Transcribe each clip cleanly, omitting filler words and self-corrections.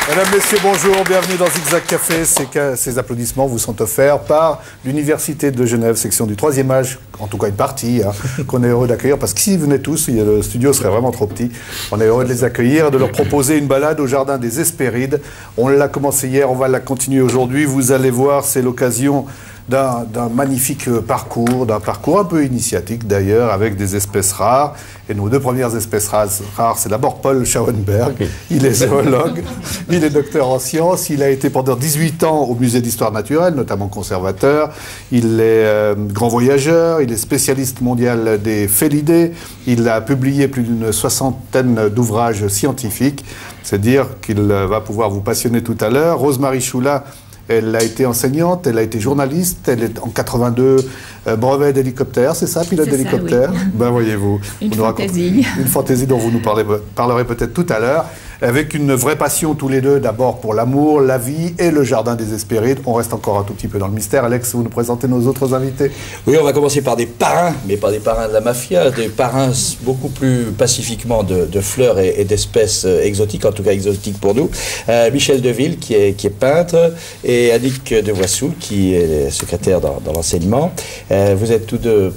Mesdames, Messieurs, bonjour, bienvenue dans Zigzag Café. Ces applaudissements vous sont offerts par l'Université de Genève, section du 3e âge, en tout cas une partie, qu'on est heureux d'accueillir, parce que s'ils venaient tous, le studio serait vraiment trop petit. On est heureux de les accueillir, de leur proposer une balade au Jardin des Hespérides. On l'a commencé hier, on va la continuer aujourd'hui. Vous allez voir, c'est l'occasion d'un magnifique parcours, d'un parcours un peu initiatique d'ailleurs, avec des espèces rares. Et nos deux premières espèces rares, c'est d'abord Paul Schauenberg. Il est zoologue, il est docteur en sciences, il a été pendant 18 ans au musée d'histoire naturelle, notamment conservateur. Il est grand voyageur, il est spécialiste mondial des félidés. Il a publié plus d'une 60aine d'ouvrages scientifiques. C'est dire qu'il va pouvoir vous passionner tout à l'heure. Rosemarie Choula, elle a été enseignante, elle a été journaliste, elle est en 82 brevet d'hélicoptère, c'est ça, pilote d'hélicoptère? Oui. Ben voyez-vous. Une fantaisie. Une fantaisie dont vous nous parlerez peut-être tout à l'heure, avec une vraie passion tous les deux, d'abord pour l'amour, la vie et le Jardin des Hespérides. On reste encore un tout petit peu dans le mystère. Alex, vous nous présentez nos autres invités? Oui, on va commencer par des parrains, mais pas des parrains de la mafia, des parrains beaucoup plus pacifiquement de fleurs et d'espèces exotiques, en tout cas exotiques pour nous. Michel Deville, qui est peintre, et Annick de Voissoul, qui est secrétaire dans l'enseignement. Vous êtes tous deux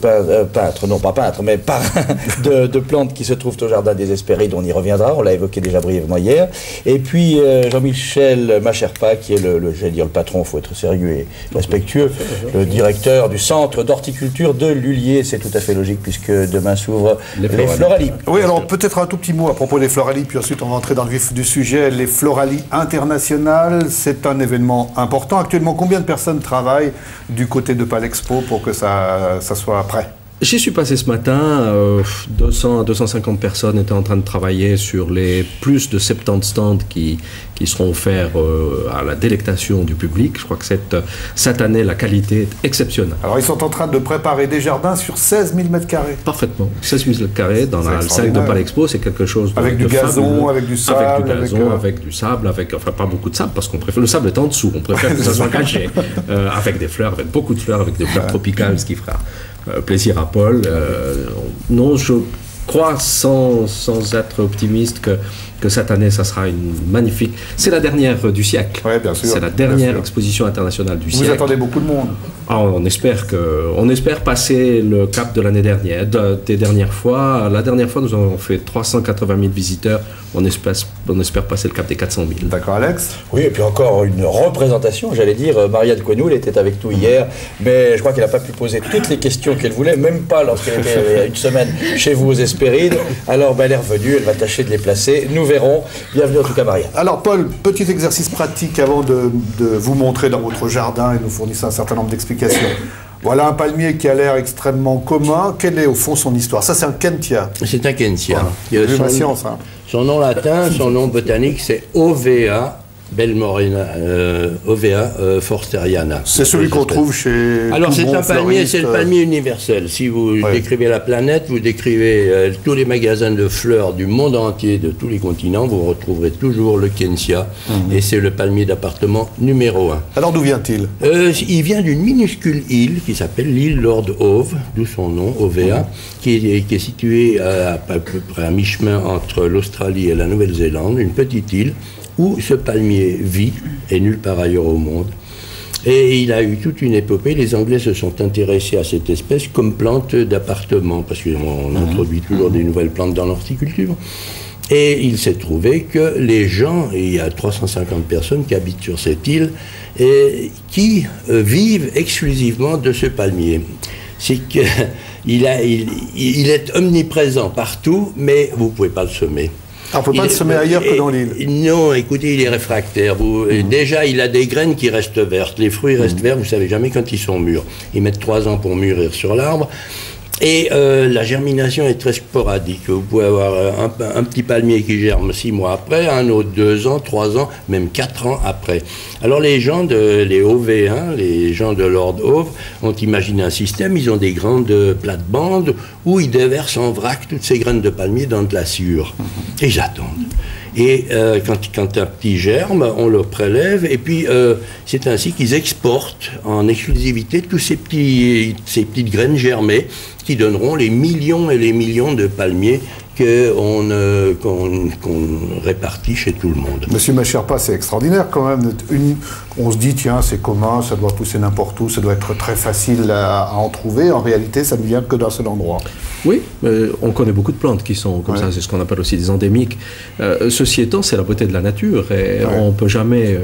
peintres, non pas peintres, mais parrains de plantes qui se trouvent au Jardin des Hespérides. On y reviendra, on l'a évoqué déjà brièvement hier. Et puis Jean-Michel Macherpa, qui est j'allais dire le patron, il faut être sérieux et respectueux, le directeur du centre d'horticulture de Lullier. C'est tout à fait logique puisque demain s'ouvrent les Floralies. Oui, alors peut-être un tout petit mot à propos des Floralies, puis ensuite on va entrer dans le vif du sujet. Les Floralies internationales, c'est un événement important. Actuellement, combien de personnes travaillent du côté de Palexpo pour que ça soit prêt? J'y suis passé ce matin, 200 à 250 personnes étaient en train de travailler sur les plus de 70 stands qui seront offerts à la délectation du public. Je crois que cette année, la qualité est exceptionnelle. Alors, ils sont en train de préparer des jardins sur 16 000 m². Parfaitement. 16 000 m² dans la salle de Palexpo, c'est quelque chose avec du gazon, avec du sable. Avec du gazon, avec du sable, enfin pas beaucoup de sable, parce qu'on préfère, le sable est en dessous, on préfère que ça soit caché. Avec des fleurs, avec beaucoup de fleurs, avec des fleurs tropicales, ce qui fera plaisir à Paul. Non, je crois sans être optimiste que cette année, ça sera une magnifique... C'est la dernière du siècle. Oui, bien sûr. C'est la dernière exposition internationale du siècle. Vous attendez beaucoup de monde. On espère passer le cap de l'année dernière, des dernières fois. La dernière fois, nous avons fait 380 000 visiteurs. On espère passer le cap des 400 000. D'accord, Alex? Oui, et puis encore une représentation, j'allais dire. Marianne Conoul était avec nous hier, mais je crois qu'elle n'a pas pu poser toutes les questions qu'elle voulait, même pas lorsqu'elle était il y a une semaine chez vous aux Hespérides. Alors, elle est revenue, elle va tâcher de les placer. Nous verrons. Bienvenue en tout cas, Marianne. Alors, Paul, petit exercice pratique avant de vous montrer dans votre jardin et nous fournir un certain nombre d'explications. Voilà un palmier qui a l'air extrêmement commun. Quelle est au fond son histoire? Ça, c'est un Kentia. C'est un Kentia. Voilà. Science, hein. Son nom latin, son nom botanique, c'est Ovea Belmorina, Ovea forsteriana. C'est celui qu'on trouve chez... Alors c'est un palmier, c'est le palmier universel. Si vous décrivez la planète, vous décrivez tous les magasins de fleurs du monde entier, de tous les continents, vous retrouverez toujours le Kentia. Et c'est le palmier d'appartement numéro 1. Alors d'où vient-il? Il vient d'une minuscule île qui s'appelle l'île Lord Howe, d'où son nom, Ovea, qui est située à peu près à mi-chemin entre l'Australie et la Nouvelle-Zélande, une petite île, où ce palmier vit et nulle part ailleurs au monde. Et il a eu toute une épopée. Les Anglais se sont intéressés à cette espèce comme plante d'appartement, parce qu'on introduit toujours des nouvelles plantes dans l'horticulture. Et il s'est trouvé que les gens, et il y a 350 personnes qui habitent sur cette île, et qui vivent exclusivement de ce palmier. C'est qu'il est omniprésent partout, mais vous ne pouvez pas le semer. Alors, on ne peut pas le semer ailleurs que dans l'île. Non, écoutez, il est réfractaire. Déjà, il a des graines qui restent vertes. Les fruits restent verts, vous ne savez jamais quand ils sont mûrs. Ils mettent 3 ans pour mûrir sur l'arbre. Et la germination est très sporadique. Vous pouvez avoir un petit palmier qui germe 6 mois après, un autre 2 ans, 3 ans, même 4 ans après. Alors les gens, les Ovéens, les gens de Lord Hove, ont imaginé un système. Ils ont des grandes plates-bandes où ils déversent en vrac toutes ces graines de palmier dans de la sciure. Et ils attendent. Et quand un petit germe, on le prélève, et puis c'est ainsi qu'ils exportent en exclusivité tous ces petites graines germées qui donneront les millions et les millions de palmiers qu'on répartit chez tout le monde. Monsieur Macherpa, c'est extraordinaire quand même. On se dit, tiens, c'est commun, ça doit pousser n'importe où, ça doit être très facile à en trouver. En réalité, ça ne vient que d'un seul endroit. Oui, on connaît beaucoup de plantes qui sont comme ça, c'est ce qu'on appelle aussi des endémiques. Ceci étant, c'est la beauté de la nature et on peut jamais,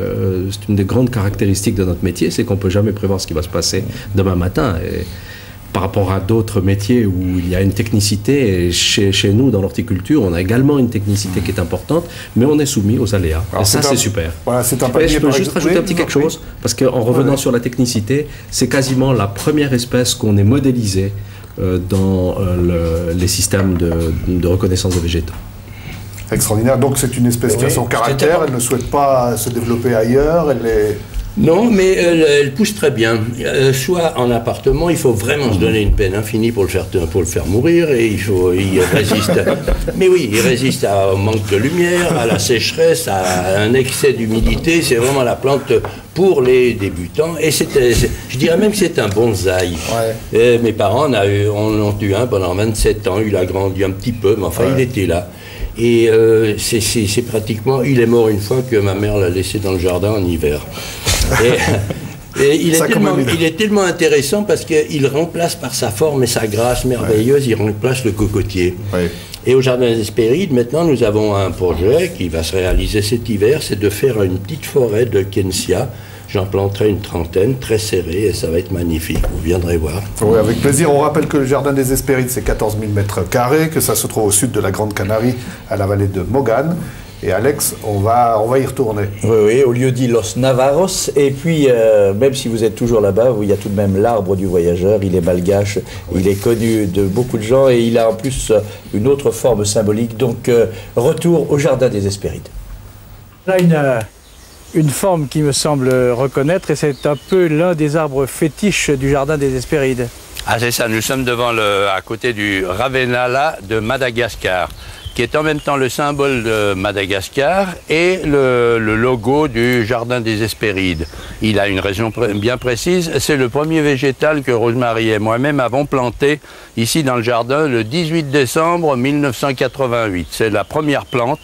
c'est une des grandes caractéristiques de notre métier, c'est qu'on ne peut jamais prévoir ce qui va se passer demain matin. Et par rapport à d'autres métiers où il y a une technicité, et chez nous, dans l'horticulture, on a également une technicité qui est importante, mais on est soumis aux aléas. Alors, et ça, c'est super. Voilà, c'est un palier. Je peux juste rajouter un petit quelque chose, parce qu'en revenant sur la technicité, c'est quasiment la première espèce qu'on ait modélisée dans les systèmes de reconnaissance des végétaux. Extraordinaire. Donc c'est une espèce qui a son caractère, elle ne souhaite pas se développer ailleurs, elle est... Non, mais elle pousse très bien. Soit en appartement, il faut vraiment se donner une peine infinie pour le faire mourir, et il résiste. Mais oui, il résiste au manque de lumière, à la sécheresse, à un excès d'humidité. C'est vraiment la plante pour les débutants. Et je dirais même que c'est un bonsaï. Ouais. Mes parents en ont eu un pendant 27 ans. Il a grandi un petit peu, mais enfin, il était là. Et c'est pratiquement... Il est mort une fois que ma mère l'a laissé dans le jardin en hiver. Et il est tellement intéressant parce qu'il remplace par sa forme et sa grâce merveilleuse, il remplace le cocotier. Ouais. Et au Jardin des Hespérides, maintenant, nous avons un projet qui va se réaliser cet hiver, c'est de faire une petite forêt de Kensia. J'en planterai une 30aine, très serrée, et ça va être magnifique. Vous viendrez voir. Oui, avec plaisir. On rappelle que le Jardin des Hespérides, c'est 14 000 m², que ça se trouve au sud de la Grande Canarie, à la vallée de Mogán. Et Alex, on va y retourner. Oui, au lieu-dit Los Navarros. Et puis, même si vous êtes toujours là-bas, il y a tout de même l'arbre du voyageur. Il est malgache, il est connu de beaucoup de gens et il a en plus une autre forme symbolique. Donc, retour au Jardin des Hespérides. Là, une forme qui me semble reconnaître, et c'est un peu l'un des arbres fétiches du Jardin des Hespérides. Ah, c'est ça, nous sommes à côté du Ravenala de Madagascar, qui est en même temps le symbole de Madagascar et le logo du Jardin des Hespérides. Il a une raison bien précise, c'est le premier végétal que Rosemary et moi-même avons planté ici dans le jardin le 18 décembre 1988. C'est la première plante.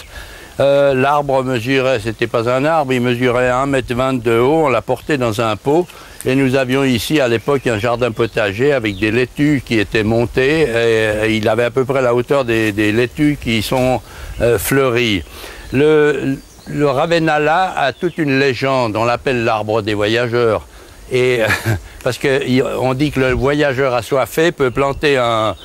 L'arbre mesurait, c'était pas un arbre, il mesurait 1,20 m de haut, on l'a porté dans un pot et nous avions ici à l'époque un jardin potager avec des laitues qui étaient montées et il avait à peu près la hauteur des laitues qui sont fleuries. Le Ravenala a toute une légende, on l'appelle l'arbre des voyageurs. Et parce qu'on dit que le voyageur assoiffé peut planter un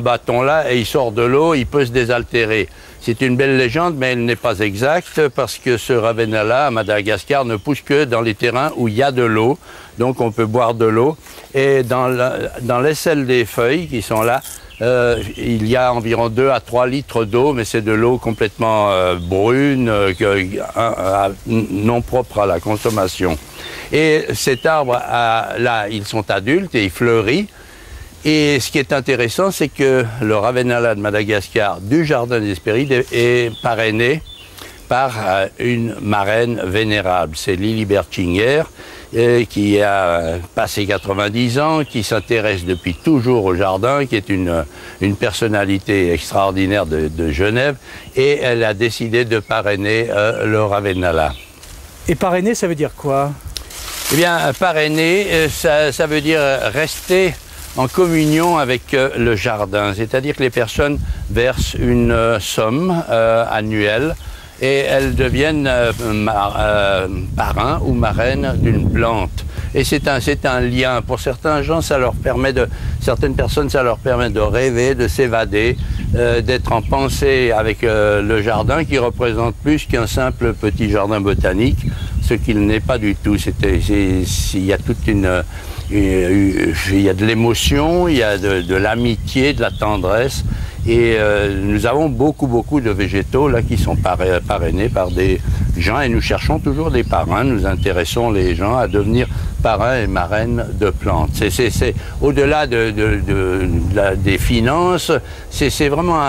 bâton là et il sort de l'eau, il peut se désaltérer. C'est une belle légende, mais elle n'est pas exacte parce que ce Ravenala à Madagascar ne pousse que dans les terrains où il y a de l'eau. Donc on peut boire de l'eau. Et dans l'aisselle des feuilles qui sont là, il y a environ 2 à 3 litres d'eau, mais c'est de l'eau complètement brune, non propre à la consommation. Et cet arbre, là, ils sont adultes et il fleurit. Et ce qui est intéressant, c'est que le Ravenala de Madagascar du Jardin des Hespérides est parrainé par une marraine vénérable. C'est Lili Bertinger, qui a passé 90 ans, qui s'intéresse depuis toujours au jardin, qui est une personnalité extraordinaire de Genève, et elle a décidé de parrainer le Ravenala. Et parrainer, ça veut dire quoi? Eh bien, parrainer, ça veut dire rester en communion avec le jardin. C'est-à-dire que les personnes versent une somme annuelle et elles deviennent parrains ou marraines d'une plante. Et c'est un lien. Pour certains gens, certaines personnes, ça leur permet de rêver, de s'évader, d'être en pensée avec le jardin qui représente plus qu'un simple petit jardin botanique, ce qu'il n'est pas du tout. Il y a toute Il y a de l'émotion, il y a de l'amitié, de la tendresse. Et nous avons beaucoup de végétaux là qui sont parrainés par des gens et nous cherchons toujours des parrains. Nous intéressons les gens à devenir parrains et marraines de plantes. C'est au-delà des finances, c'est vraiment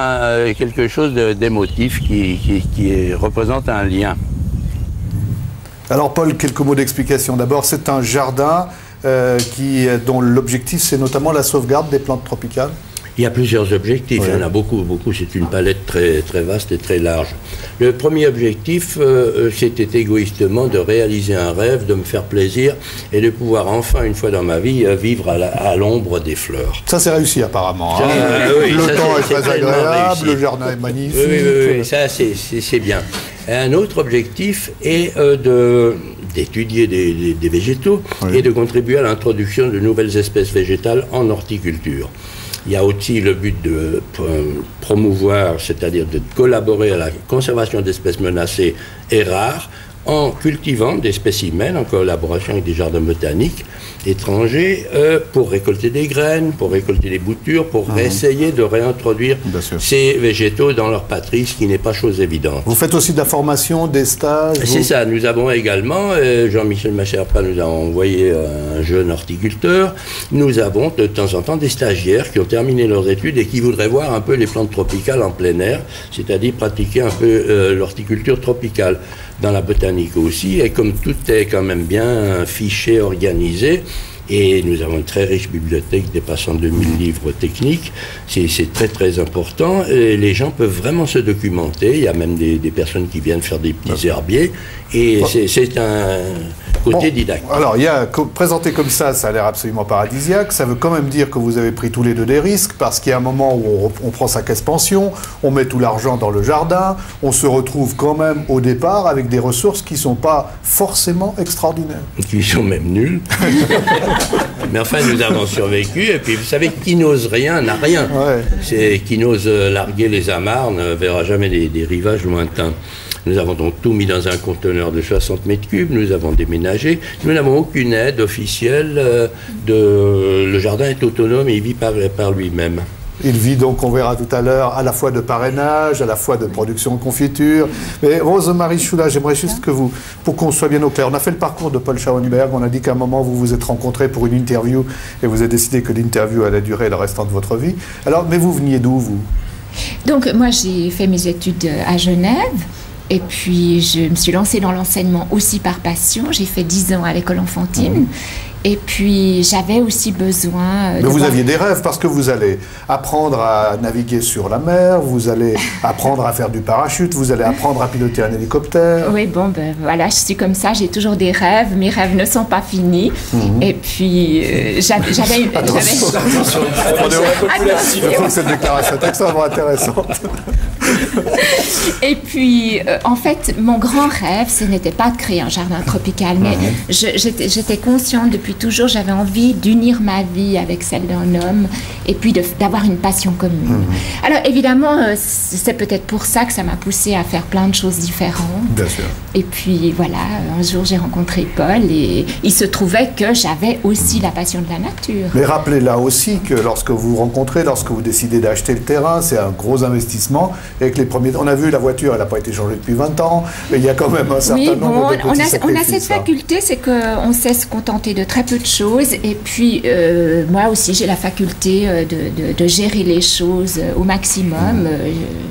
quelque chose d'émotif qui représente un lien. Alors Paul, quelques mots d'explication. D'abord, c'est un jardin dont l'objectif c'est notamment la sauvegarde des plantes tropicales. Il y a plusieurs objectifs, il y en a beaucoup, c'est une palette très vaste et très large. Le premier objectif, c'était égoïstement de réaliser un rêve, de me faire plaisir et de pouvoir enfin, une fois dans ma vie, vivre à l'ombre des fleurs. Ça c'est réussi apparemment. Oui, le temps est très agréable, le jardin est magnifique. Oui, ça c'est bien. Et un autre objectif est d'étudier des végétaux et de contribuer à l'introduction de nouvelles espèces végétales en horticulture. Il y a aussi le but de promouvoir, c'est-à-dire de collaborer à la conservation d'espèces menacées et rares en cultivant des spécimens en collaboration avec des jardins botaniques étrangers pour récolter des graines, pour récolter des boutures, pour essayer de réintroduire ces végétaux dans leur patrie, ce qui n'est pas chose évidente. Vous faites aussi de la formation, des stages? C'est ça, nous avons également, Jean-Michel Macherpa nous a envoyé un jeune horticulteur, nous avons de temps en temps des stagiaires qui ont terminé leurs études et qui voudraient voir un peu les plantes tropicales en plein air, c'est-à-dire pratiquer un peu l'horticulture tropicale. Dans la botanique aussi, et comme tout est quand même bien fiché, organisé, et nous avons une très riche bibliothèque dépassant 2000 livres techniques, c'est très important, et les gens peuvent vraiment se documenter, il y a même des personnes qui viennent faire des petits herbiers, et c'est un côté didactique. Alors, présenté comme ça a l'air absolument paradisiaque, ça veut quand même dire que vous avez pris tous les deux des risques, parce qu'il y a un moment où on prend sa caisse pension, on met tout l'argent dans le jardin, on se retrouve quand même au départ avec des ressources qui ne sont pas forcément extraordinaires. Qui sont même nulles. Mais enfin, nous avons survécu, et puis vous savez, qui n'ose rien n'a rien. Qui n'ose larguer les amarres ne verra jamais des rivages lointains. Nous avons donc tout mis dans un conteneur de 60 mètres cubes, nous avons déménagé, nous n'avons aucune aide officielle, le jardin est autonome et il vit par lui-même. Il vit donc, on verra tout à l'heure, à la fois de parrainage, à la fois de production de confiture. Mais Rose-Marie Choula, j'aimerais juste que vous, pour qu'on soit bien au clair, on a fait le parcours de Paul Schauenberg, on a dit qu'à un moment vous vous êtes rencontrés pour une interview et vous avez décidé que l'interview allait durer le restant de votre vie. Alors, mais vous veniez d'où, vous? Donc, moi j'ai fait mes études à Genève. Et puis, je me suis lancée dans l'enseignement aussi par passion. J'ai fait 10 ans à l'école enfantine. Et puis, j'avais aussi besoin... Mais vous aviez des rêves, parce que vous allez apprendre à naviguer sur la mer, vous allez apprendre à faire du parachute, vous allez apprendre à piloter un hélicoptère. Oui, bon, ben voilà, je suis comme ça, j'ai toujours des rêves, mes rêves ne sont pas finis. Et puis, j'avais... Attention, je trouve que cette déclaration est extrêmement intéressante. Et puis, en fait, mon grand rêve, ce n'était pas de créer un jardin tropical, mais j'étais consciente depuis toujours, j'avais envie d'unir ma vie avec celle d'un homme et puis d'avoir une passion commune. Alors, évidemment, c'est peut-être pour ça que ça m'a poussée à faire plein de choses différentes. Bien sûr. Et puis, voilà, un jour, j'ai rencontré Paul et il se trouvait que j'avais aussi la passion de la nature. Mais rappelez là aussi que lorsque vous rencontrez, lorsque vous décidez d'acheter le terrain, c'est un gros investissement. Et avec les premiers, on a vu la voiture, elle n'a pas été changée depuis 20 ans, mais il y a quand même un certain nombre de petits sacrifices. On a cette faculté, c'est qu'on sait se contenter de très peu de choses. Et puis, moi aussi, j'ai la faculté de gérer les choses au maximum.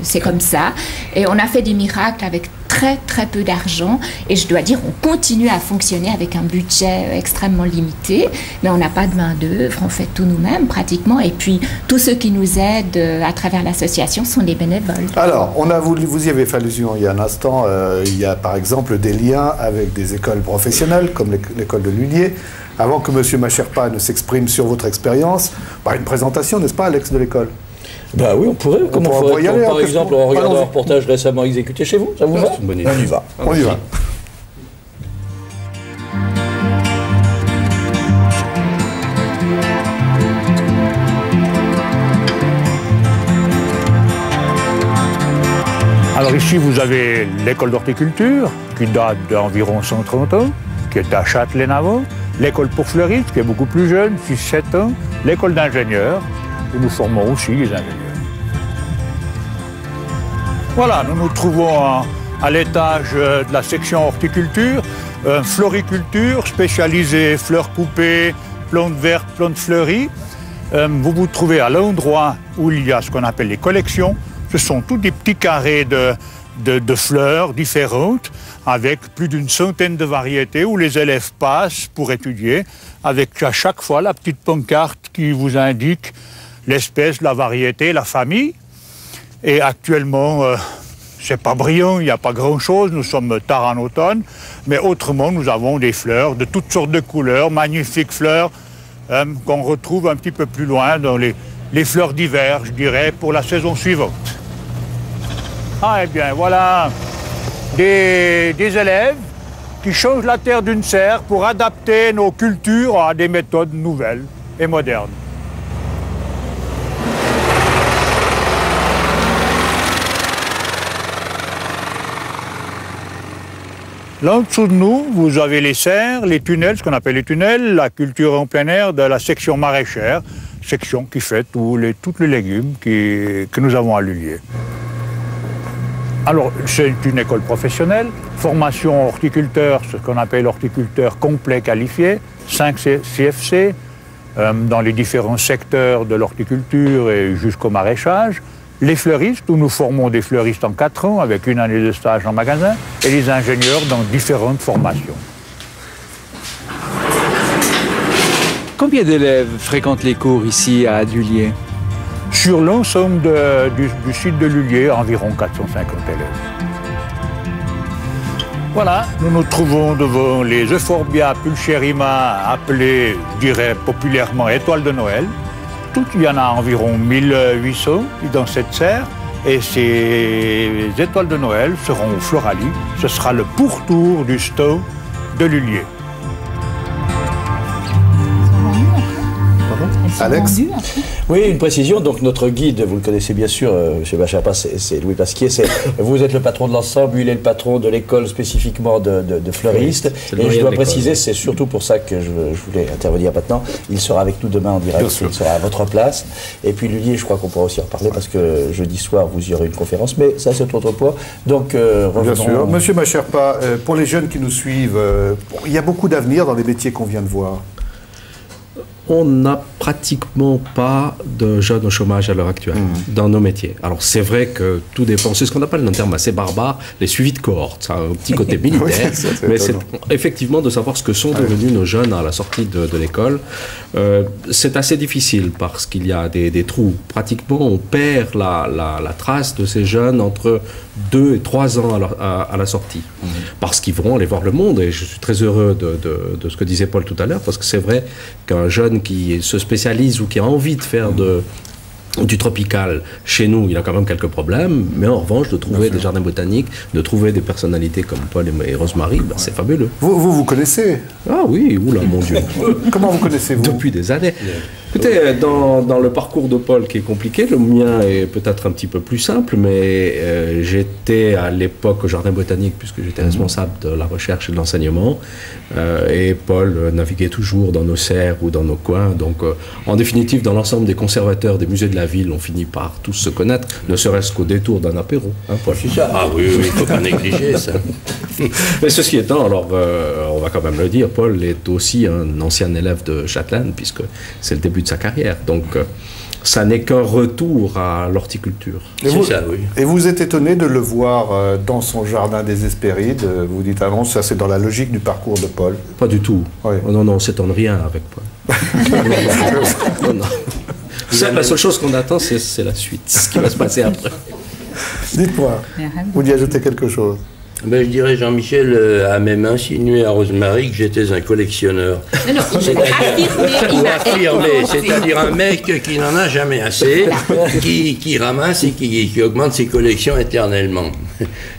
C'est comme ça. Et on a fait des miracles avec très peu d'argent. Et je dois dire, on continue à fonctionner avec un budget extrêmement limité. Mais on n'a pas de main-d'œuvre, on fait tout nous-mêmes pratiquement. Et puis, tous ceux qui nous aident à travers l'association sont des bénévoles. Alors, vous y avez fait allusion il y a un instant, il y a par exemple des liens avec des écoles professionnelles, comme l'école de Lullier. Avant que M. Macherpa ne s'exprime sur votre expérience, une présentation, n'est-ce pas, Alex, de l'école? Bah oui, on pourrait. Comment on pourrait, par exemple, on regarde un reportage récemment exécuté chez vous, ça vous va? C'est une bonne idée. On y va. On y va. Alors ici, vous avez l'école d'horticulture, qui date d'environ 130 ans, qui est à Châtelet-Navot. l'école pour fleuristes, qui est beaucoup plus jeune, 6-7 ans, l'école d'ingénieurs, où nous formons aussi les ingénieurs. Voilà, nous nous trouvons à l'étage de la section horticulture, floriculture, spécialisée fleurs coupées, plantes vertes, plantes fleuries. Vous vous trouvez à l'endroit où il y a ce qu'on appelle les collections. Ce sont tous des petits carrés de fleurs différentes, avec plus d'une centaine de variétés où les élèves passent pour étudier, avec à chaque fois la petite pancarte qui vous indique l'espèce, la variété, la famille. Et actuellement, c'est pas brillant, il n'y a pas grand-chose, nous sommes tard en automne, mais autrement, nous avons des fleurs de toutes sortes de couleurs, magnifiques fleurs qu'on retrouve un petit peu plus loin dans les fleurs d'hiver, je dirais, pour la saison suivante. Ah, eh bien, voilà des élèves qui changent la terre d'une serre pour adapter nos cultures à des méthodes nouvelles et modernes. Là, en dessous de nous, vous avez les serres, les tunnels, ce qu'on appelle les tunnels, la culture en plein air de la section maraîchère, section qui fait tous les légumes que nous avons à Lullier. Alors, c'est une école professionnelle, formation horticulteur, ce qu'on appelle horticulteur complet qualifié, 5 CFC, dans les différents secteurs de l'horticulture et jusqu'au maraîchage. Les fleuristes, où nous formons des fleuristes en 4 ans, avec une année de stage en magasin, et les ingénieurs dans différentes formations. Combien d'élèves fréquentent les cours ici à Lullier? Sur l'ensemble du site de Lullier, environ 450 élèves. Voilà, nous nous trouvons devant les Euphorbia pulcherrima, appelées, je dirais populairement, étoiles de Noël. Il y en a environ 1800 dans cette serre. Et ces étoiles de Noël seront au Floralie. Ce sera le pourtour du stand de Lullier. Alex? Oui, une précision. Donc, notre guide, vous le connaissez bien sûr, M. Bachapa, c'est Louis Pasquier. Vous êtes le patron de l'ensemble, lui, il est le patron de l'école spécifiquement de fleuristes. Et je dois préciser, c'est surtout pour ça que je voulais intervenir maintenant. Il sera avec nous demain en direct, il sera à votre place. Et puis, Lullier, je crois qu'on pourra aussi en reparler parce que jeudi soir, vous y aurez une conférence. Mais ça, c'est autre point. Donc, revenons. Bien sûr. Monsieur Bachapa, pour les jeunes qui nous suivent, il y a beaucoup d'avenir dans les métiers qu'on vient de voir. On n'a pratiquement pas de jeunes au chômage à l'heure actuelle dans nos métiers. Alors c'est vrai que tout dépend, c'est ce qu'on appelle un terme assez barbare, les suivis de cohorte, ça a un petit côté militaire, mais c'est effectivement de savoir ce que sont devenus nos jeunes à la sortie de l'école. C'est assez difficile parce qu'il y a des trous. Pratiquement on perd la trace de ces jeunes entre 2 et 3 ans à la sortie. Parce qu'ils vont aller voir le monde, et je suis très heureux de ce que disait Paul tout à l'heure, parce que c'est vrai qu'un jeune qui se spécialise ou qui a envie de faire du tropical, chez nous, il a quand même quelques problèmes, mais en revanche, de trouver des jardins botaniques, de trouver des personnalités comme Paul et Rosemary, ben, c'est fabuleux. Vous connaissez? Ah oui, oula, mon Dieu. Comment vous connaissez-vous? Depuis des années. Écoutez, dans le parcours de Paul qui est compliqué, le mien est peut-être un petit peu plus simple, mais j'étais à l'époque au jardin botanique, puisque j'étais responsable de la recherche et de l'enseignement, et Paul naviguait toujours dans nos serres ou dans nos coins. Donc, en définitive, dans l'ensemble des conservateurs des musées de la ville, on finit par tous se connaître, ne serait-ce qu'au détour d'un apéro. Hein, Paul? C'est ça. Ah oui, il ne faut pas négliger ça. Mais ceci étant, alors, on va quand même le dire, Paul est aussi un ancien élève de Châtelaine, puisque c'est le début de sa carrière. Donc, ça n'est qu'un retour à l'horticulture. Et vous êtes étonné de le voir dans son jardin des Hespérides. Vous dites avant, ça c'est dans la logique du parcours de Paul. Pas du tout. Oui. Oh, non, on ne s'étonne rien avec Paul. non. La seule chose qu'on attend, c'est la suite, ce qui va se passer après. Dites-moi, vous lui ajoutez quelque chose? Ben, je dirais, Jean-Michel a même insinué à Rosemary que j'étais un collectionneur. Non, il a affirmé, c'est-à-dire un mec qui n'en a jamais assez, qui ramasse et qui augmente ses collections éternellement.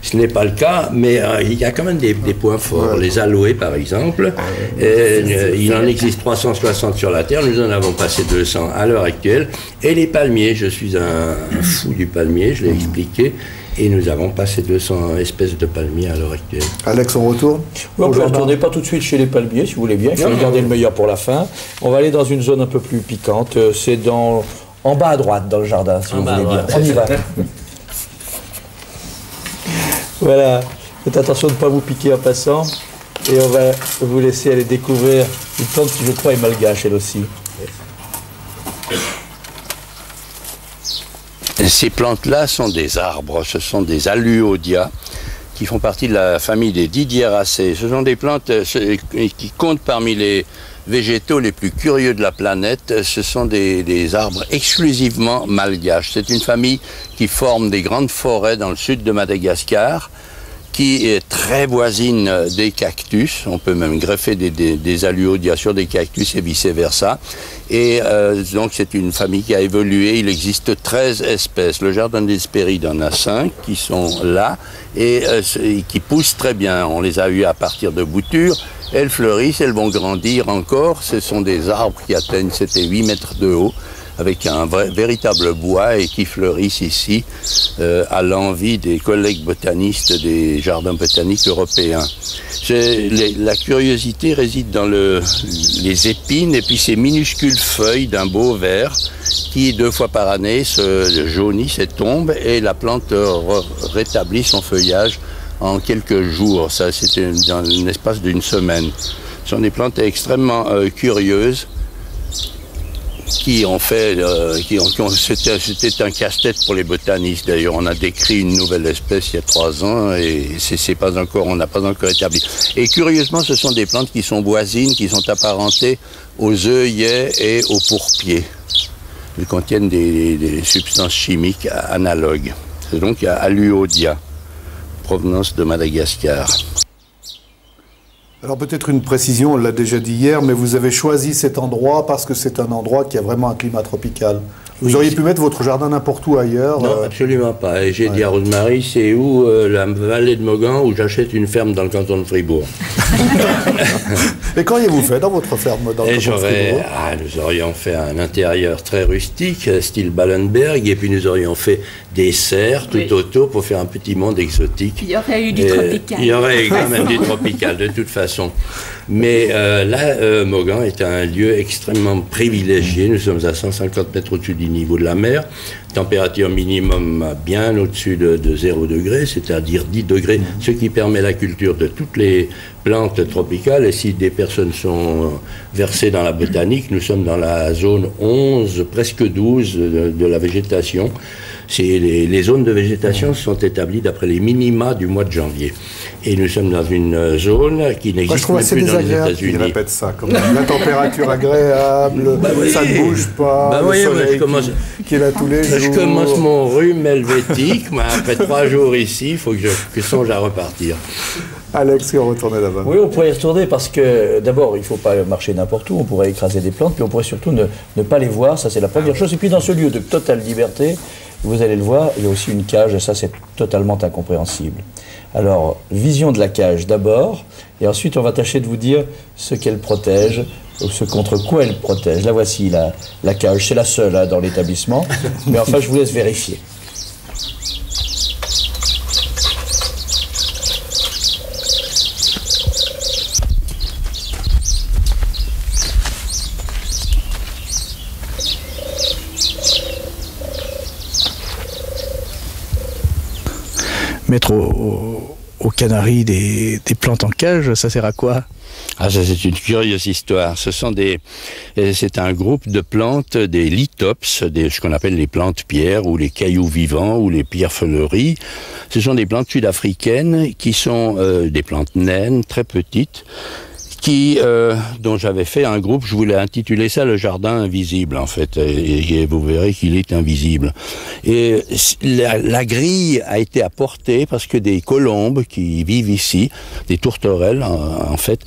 Ce n'est pas le cas, mais il y a quand même des points forts. Les aloés, par exemple, il en existe 360 sur la Terre, nous en avons passé 200 à l'heure actuelle. Et les palmiers, je suis un fou du palmier, je l'ai expliqué. Et nous avons passé 200 espèces de palmiers palmiers à l'heure actuelle. Alex, on retourne? On peut retourner pas tout de suite chez les palmiers, si vous voulez bien. Il faut garder le meilleur pour la fin. On va aller dans une zone un peu plus piquante. C'est en bas à droite, dans le jardin, si vous voulez bien. On y va. Voilà. Faites attention de ne pas vous piquer en passant. Et on va vous laisser aller découvrir une plante qui, je crois, est malgache, elle aussi. Ces plantes-là sont des arbres, ce sont des Alluodia qui font partie de la famille des Didieraceae. Ce sont des plantes qui comptent parmi les végétaux les plus curieux de la planète. Ce sont des arbres exclusivement malgaches. C'est une famille qui forme des grandes forêts dans le sud de Madagascar, qui est très voisine des cactus. On peut même greffer des Alluodia sur des cactus et vice-versa. Et donc c'est une famille qui a évolué. Il existe 13 espèces. Le jardin des Hespérides en a 5 qui sont là et qui poussent très bien. On les a eues à partir de boutures. Elles fleurissent, elles vont grandir encore. Ce sont des arbres qui atteignent 7 et 8 mètres de haut, avec un véritable bois et qui fleurissent ici à l'envi des collègues botanistes des jardins botaniques européens. La curiosité réside dans les épines et puis ces minuscules feuilles d'un beau vert qui 2 fois par année se jaunissent et tombent et la plante rétablit son feuillage en quelques jours. Ça, c'est dans l'espace d'une semaine. Ce sont des plantes extrêmement curieuses qui ont fait, c'était un casse-tête pour les botanistes. D'ailleurs, on a décrit une nouvelle espèce il y a 3 ans et on n'a pas encore établi. Et curieusement, ce sont des plantes qui sont voisines, qui sont apparentées aux œillets et aux pourpiers. Elles contiennent des substances chimiques analogues. C'est donc Alluodia, provenance de Madagascar. Alors peut-être une précision, on l'a déjà dit hier, mais vous avez choisi cet endroit parce que c'est un endroit qui a vraiment un climat tropical. Vous auriez pu mettre votre jardin n'importe où ailleurs. Non, absolument pas. Et j'ai dit à Rosemary, c'est où la vallée de Mogan, où j'achète une ferme dans le canton de Fribourg. Et qu'auriez-vous fait dans votre ferme dans le canton de Fribourg? Nous aurions fait un intérieur très rustique, style Ballenberg, et puis nous aurions fait des serres tout autour pour faire un petit monde exotique. Il y aurait eu du tropical. Il y aurait quand même du tropical, de toute façon. Mais là, Mogan est un lieu extrêmement privilégié. Nous sommes à 150 mètres au-dessus du niveau de la mer. Température minimum bien au-dessus de 0 degré, c'est-à-dire 10 degrés, ce qui permet la culture de toutes les plantes tropicales. Et si des personnes sont versées dans la botanique, nous sommes dans la zone 11, presque 12 de la végétation. Les zones de végétation sont établies d'après les minima du mois de janvier. Et nous sommes dans une zone qui n'existe même plus dans les États-Unis. Il répète ça, comme la température agréable, ça ne bouge pas, le soleil qui est là tous les jours. Je commence mon rhume helvétique, mais après 3 jours ici, il faut que je songe à repartir. Alex, on retourne là-bas. Oui, on pourrait y retourner parce que d'abord, il ne faut pas marcher n'importe où, on pourrait écraser des plantes, puis on pourrait surtout ne pas les voir, ça c'est la première chose. Et puis dans ce lieu de totale liberté, vous allez le voir, il y a aussi une cage, et ça c'est totalement incompréhensible. Alors, vision de la cage d'abord, et ensuite on va tâcher de vous dire ce qu'elle protège, ou ce contre quoi elle protège. La voici, la cage, c'est la seule dans l'établissement, mais enfin je vous laisse vérifier. Mettre aux Canaries des plantes en cage, ça sert à quoi? Ah, ça c'est une curieuse histoire. C'est un groupe de plantes, des lithops, ce qu'on appelle les plantes pierres ou les cailloux vivants ou les pierres fleuries. Ce sont des plantes sud-africaines qui sont des plantes naines, très petites, dont j'avais fait un groupe, je voulais intituler ça le jardin invisible en fait, et vous verrez qu'il est invisible. Et la grille a été apportée parce que des colombes qui vivent ici, des tourterelles en fait,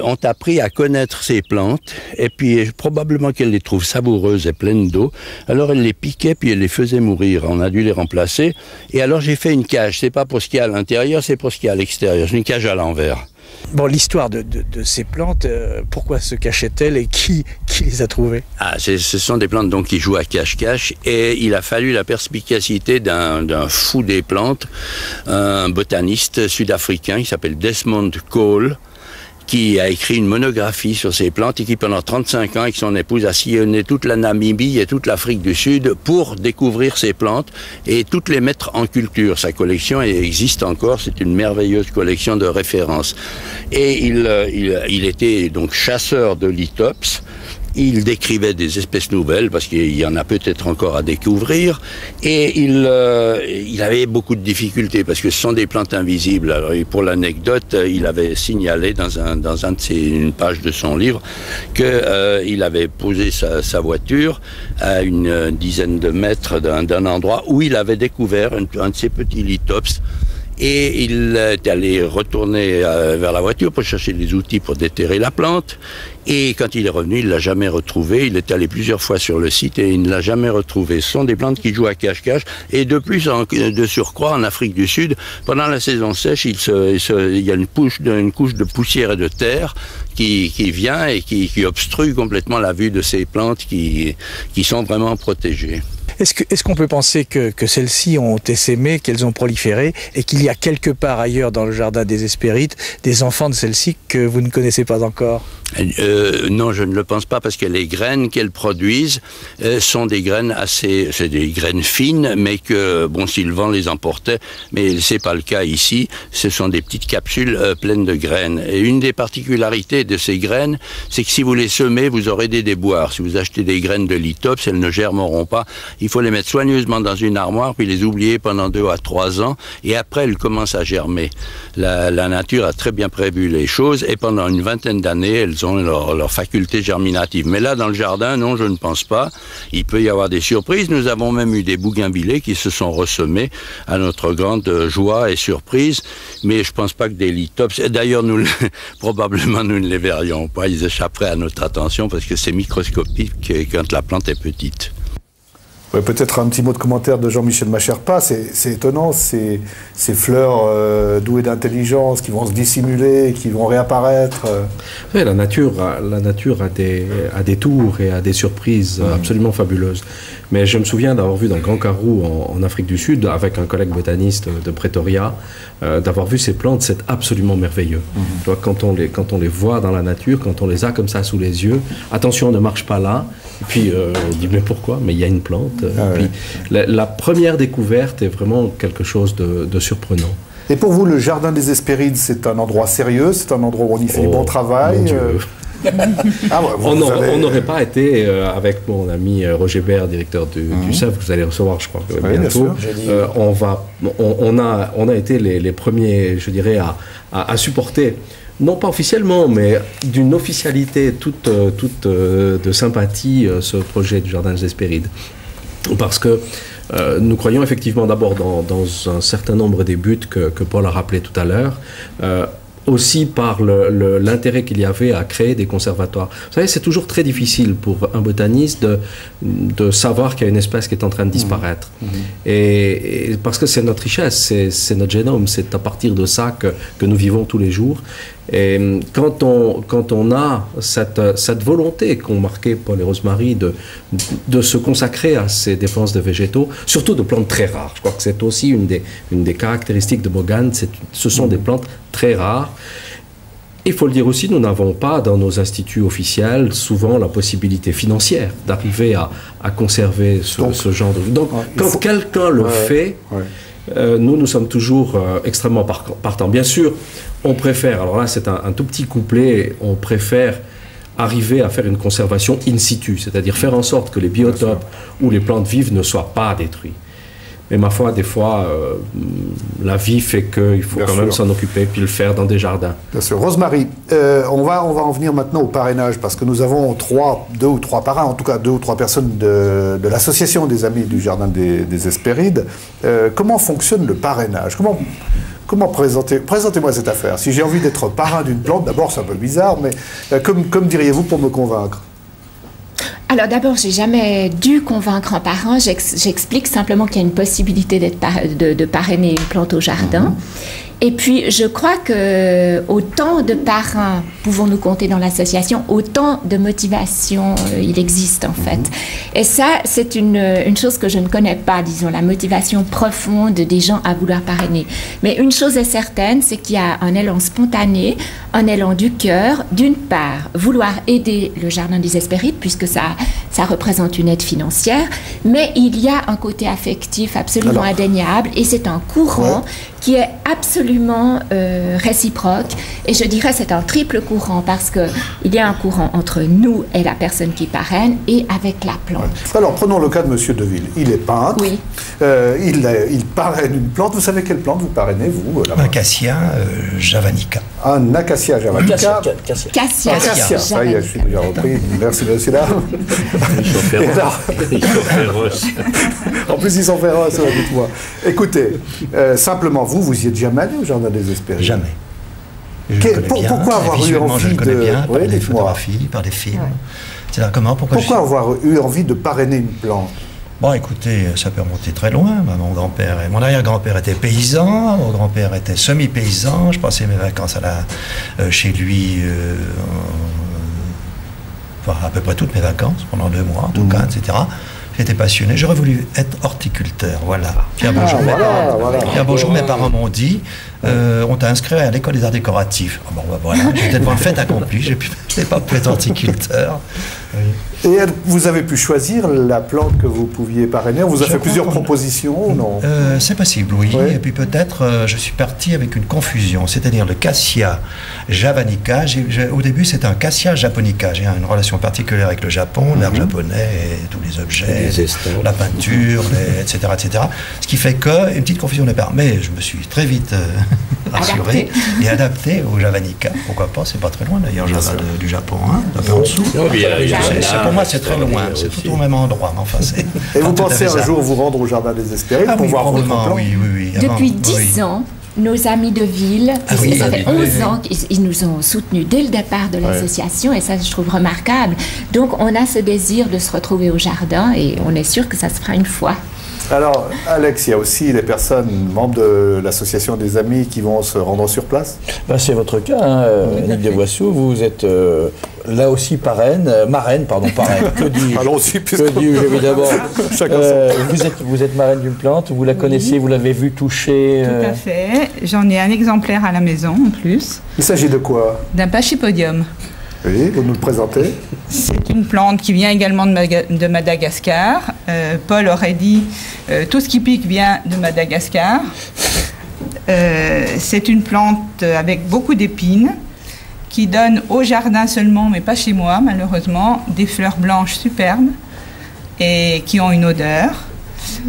ont appris à connaître ces plantes, et puis probablement qu'elles les trouvent savoureuses et pleines d'eau, alors elles les piquaient puis elles les faisaient mourir. On a dû les remplacer, et alors j'ai fait une cage, c'est pas pour ce qu'il y a à l'intérieur, c'est pour ce qu'il y a à l'extérieur, c'est une cage à l'envers. Bon, l'histoire de ces plantes, pourquoi se cachaient-elles et qui les a trouvées? Ce sont des plantes donc qui jouent à cache-cache, et il a fallu la perspicacité d'un fou des plantes, un botaniste sud-africain qui s'appelle Desmond Cole, qui a écrit une monographie sur ces plantes et qui pendant 35 ans avec son épouse a sillonné toute la Namibie et toute l'Afrique du Sud pour découvrir ces plantes et toutes les mettre en culture. Sa collection existe encore, c'est une merveilleuse collection de références. Et il était donc chasseur de lithops. Il décrivait des espèces nouvelles, parce qu'il y en a peut-être encore à découvrir, et il avait beaucoup de difficultés, parce que ce sont des plantes invisibles. Alors, pour l'anecdote, il avait signalé dans une page de son livre qu'il avait posé sa voiture à une dizaine de mètres d'un endroit où il avait découvert un de ces petits lithops. Et il est allé retourner vers la voiture pour chercher des outils pour déterrer la plante. Et quand il est revenu, il l'a jamais retrouvé. Il est allé plusieurs fois sur le site et il ne l'a jamais retrouvé. Ce sont des plantes qui jouent à cache-cache. Et de plus, de surcroît, en Afrique du Sud, pendant la saison sèche, il y a une couche de poussière et de terre qui vient et qui obstrue complètement la vue de ces plantes qui sont vraiment protégées. Est-ce qu'on peut penser que celles-ci ont essaimé, qu'elles ont proliféré et qu'il y a quelque part ailleurs dans le jardin des Hespérides des enfants de celles-ci que vous ne connaissez pas encore? Non, je ne le pense pas, parce que les graines qu'elles produisent sont des graines c'est des graines fines, mais que, bon, si le vent les emportait, mais c'est pas le cas ici, ce sont des petites capsules pleines de graines. Et une des particularités de ces graines, c'est que si vous les semez, vous aurez des déboires. Si vous achetez des graines de lithops, elles ne germeront pas. Il faut les mettre soigneusement dans une armoire, puis les oublier pendant 2 à 3 ans, et après elles commencent à germer. La nature a très bien prévu les choses, et pendant une vingtaine d'années, elles ont leur faculté germinative. Mais là, dans le jardin, non, je ne pense pas. Il peut y avoir des surprises. Nous avons même eu des bougainvillées qui se sont ressemés à notre grande joie et surprise. Mais je ne pense pas que des lithops... D'ailleurs, probablement, nous ne les verrions pas. Ils échapperaient à notre attention parce que c'est microscopique quand la plante est petite. Ouais, peut-être un petit mot de commentaire de Jean-Michel Macherpa. C'est étonnant, ces fleurs douées d'intelligence qui vont se dissimuler, qui vont réapparaître. Oui, la nature a des tours et a des surprises absolument fabuleuses. Mais je me souviens d'avoir vu dans Grand Karoo, en Afrique du Sud, avec un collègue botaniste de Pretoria, d'avoir vu ces plantes, c'est absolument merveilleux. Quand on les voit dans la nature, quand on les a comme ça sous les yeux, attention, ne marche pas là. Et puis on dit mais pourquoi? Mais il y a une plante. Puis, la première découverte est vraiment quelque chose de surprenant. Et pour vous, le jardin des Hespérides, c'est un endroit sérieux? C'est un endroit où on y fait du bon travail? On n'aurait pas été avec mon ami Roger Baird, directeur du CEF, que vous allez recevoir, je crois, bientôt. On a été les premiers, je dirais, à supporter, non pas officiellement, mais d'une officialité toute de sympathie, ce projet du jardin des Hespérides. Parce que nous croyons effectivement d'abord dans un certain nombre des buts que Paul a rappelé tout à l'heure, aussi par l'intérêt qu'il y avait à créer des conservatoires. Vous savez, c'est toujours très difficile pour un botaniste de savoir qu'il y a une espèce qui est en train de disparaître. Et parce que c'est notre richesse, c'est notre génome, c'est à partir de ça que nous vivons tous les jours. Et quand on a cette volonté qu'ont marqué Paul et Rosemary de se consacrer à ces défenses de végétaux, surtout de plantes très rares, je crois que c'est aussi une des caractéristiques de Bogan, ce sont des plantes très rares. Il faut le dire aussi, nous n'avons pas dans nos instituts officiels souvent la possibilité financière d'arriver à conserver ce genre de... Donc quand quelqu'un le fait... nous sommes toujours extrêmement partants. Bien sûr, on préfère, alors là c'est un tout petit couplet, on préfère arriver à faire une conservation in situ, c'est-à-dire faire en sorte que les biotopes où les plantes vivent ne soient pas détruits. Mais ma foi, des fois, la vie fait qu'il faut quand même s'en occuper puis le faire dans des jardins. Bien sûr. Rosemary, on va en venir maintenant au parrainage parce que nous avons 2 ou 3 parrains, en tout cas 2 ou 3 personnes de l'association des Amis du Jardin des Hespérides. Comment fonctionne le parrainage? Comment présentez-moi cette affaire? Si j'ai envie d'être parrain d'une plante, d'abord c'est un peu bizarre, mais comme diriez-vous pour me convaincre? Alors d'abord, j'ai jamais dû convaincre un parrain. J'explique simplement qu'il y a une possibilité de parrainer une plante au jardin. Et puis, je crois que autant de parrains pouvons-nous compter dans l'association, autant de motivation il existe en fait. Et ça, c'est une chose que je ne connais pas, disons, la motivation profonde des gens à vouloir parrainer. Mais une chose est certaine, c'est qu'il y a un élan spontané, un élan du cœur, d'une part, vouloir aider le Jardin des Hespérides, puisque ça représente une aide financière, mais il y a un côté affectif absolument indéniable, et c'est un courant qui est absolument réciproque, et je dirais c'est un triple courant, parce qu'il y a un courant entre nous et la personne qui parraine, et avec la plante. Alors, prenons le cas de M. Deville. Il est peintre, oui. Il parraine une plante. Vous savez quelle plante vous parrainez, vous Un acacia javanica. Un acacia javanica. Cassia. Ça y est, je suis déjà repris. Merci, monsieur là. Ils sont féroces. En plus, ils sont féroces, dites-moi. Écoutez, simplement, vous y êtes jamais allé au Jardin des Hespérides? Jamais. Pourquoi avoir eu envie je le connais bien, par des dites-moi. photographies, par des films. Ouais. Pourquoi avoir eu envie de parrainer une plante? Bon, écoutez, ça peut remonter très loin. Mon grand-père et mon arrière-grand-père étaient paysans, mon grand-père était semi-paysan. Je passais mes vacances chez lui, à peu près toutes mes vacances, pendant 2 mois, en tout cas, etc. J'étais passionné. J'aurais voulu être horticulteur, voilà. Puis un beau jour, mes parents m'ont dit, on t'a inscrit à l'école des arts décoratifs. Oh, bon, voilà, j'étais devant un fait accompli, je n'ai pas pu être horticulteur. Oui. Et vous avez pu choisir la plante que vous pouviez parrainer? On vous a fait plusieurs propositions, non? C'est possible, oui. Et puis peut-être, je suis parti avec une confusion, c'est-à-dire le Cassia javanica. Au début, c'était un Cassia japonica. J'ai une relation particulière avec le Japon, l'art japonais, et tous les objets, la peinture, etc., etc. Ce qui fait que, une petite confusion au départ. Mais je me suis très vite rassuré et adapté au javanica. Pourquoi pas? C'est pas très loin d'ailleurs, du Japon, hein, un peu en dessous. Pour moi, c'est très loin, c'est tout au même endroit. Enfin, et vous pensez un jour vous rendre au Jardin des Hespérides pour voir votre plan? Oui. Depuis 10 ans, nos amis de ville, parce que ça fait 11 ans qu'ils nous ont soutenus dès le départ de l'association, et ça, je trouve remarquable. Donc, on a ce désir de se retrouver au jardin, et on est sûr que ça se fera une fois. Alors, Alex, il y a aussi les personnes membres de l'association des amis qui vont se rendre sur place? C'est votre cas, hein, Nick de Boissou. Vous êtes là aussi marraine. Que dis-je évidemment. Vous êtes marraine d'une plante, vous la connaissez, vous l'avez vue toucher. Tout à fait. J'en ai un exemplaire à la maison en plus. Il s'agit de quoi? D'un pachypodium. Oui, vous nous le présentez? C'est une plante qui vient également de Madagascar. Paul aurait dit tout ce qui pique vient de Madagascar. C'est une plante avec beaucoup d'épines qui donne au jardin seulement, mais pas chez moi malheureusement, des fleurs blanches superbes et qui ont une odeur.